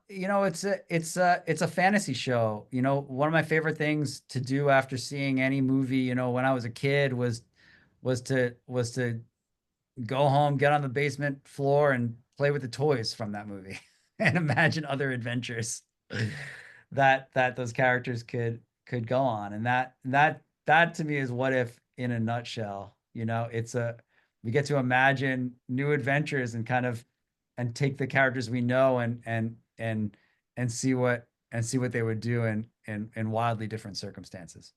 it's a fantasy show. One of my favorite things to do after seeing any movie, when I was a kid was to go home, get on the basement floor and play with the toys from that movie and imagine other adventures that those characters could go on. And that to me is what if in a nutshell. We get to imagine new adventures and kind of and take the characters we know and see what they would do in wildly different circumstances.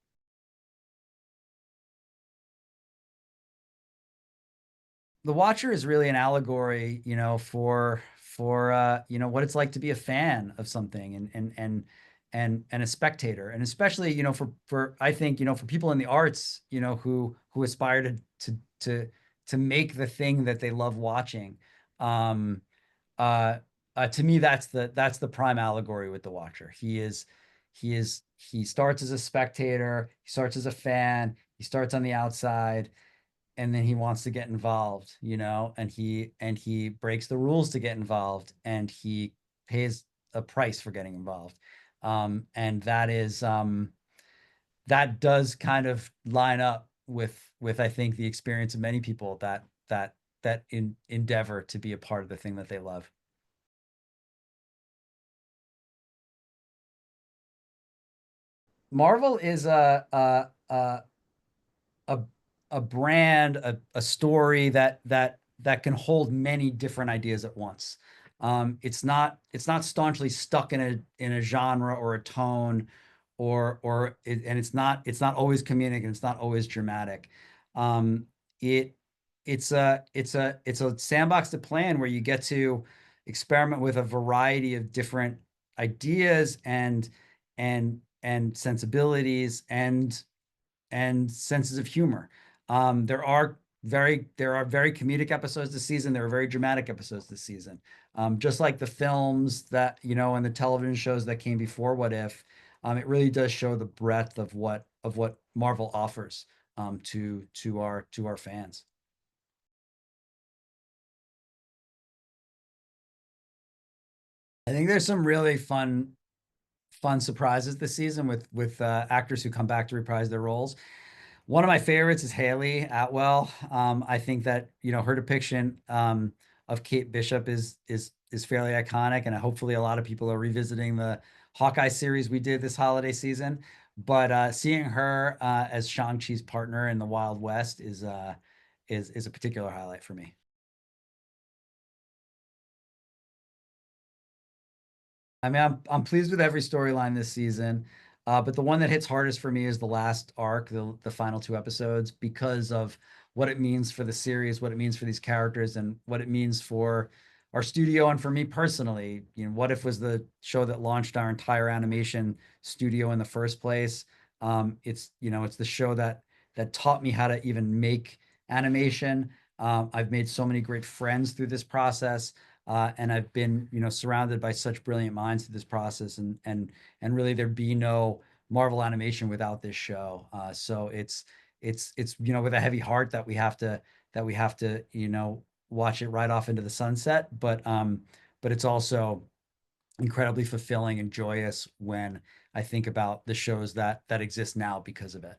The Watcher is really an allegory, for what it's like to be a fan of something and a spectator, and especially, for I think, for people in the arts, who aspire to to make the thing that they love watching. Um, uh, to me, that's the prime allegory with the Watcher. He starts as a spectator, he starts as a fan, he starts on the outside, and then he wants to get involved, and he breaks the rules to get involved, and he pays a price for getting involved. And that does kind of line up with I think the experience of many people that endeavor to be a part of the thing that they love. Marvel is a a brand, a story that can hold many different ideas at once. It's not staunchly stuck in a genre or a tone, and it's not always comedic, and it's not always dramatic. Um, it it's a sandbox to play in, where you get to experiment with a variety of different ideas and sensibilities and senses of humor. There are very comedic episodes this season. There are very dramatic episodes this season. Just like the films and the television shows that came before What If. It really does show the breadth of what Marvel offers, to our fans. I think there's some really fun surprises this season with actors who come back to reprise their roles. One of my favorites is Haley Atwell. I think that her depiction of Kate Bishop is fairly iconic, and hopefully a lot of people are revisiting the Hawkeye series we did this holiday season. But seeing her as Shang-Chi's partner in the Wild West is a particular highlight for me. I mean, I'm pleased with every storyline this season, but the one that hits hardest for me is the last arc, the final two episodes, because of what it means for the series, what it means for these characters, and what it means for our studio and for me personally. What If was the show that launched our entire animation studio in the first place. It's the show that taught me how to even make animation. I've made so many great friends through this process, and I've been, surrounded by such brilliant minds through this process, and really there'd be no Marvel animation without this show. So it's with a heavy heart that we have to watch it right off into the sunset, but it's also incredibly fulfilling and joyous when I think about the shows that exist now because of it.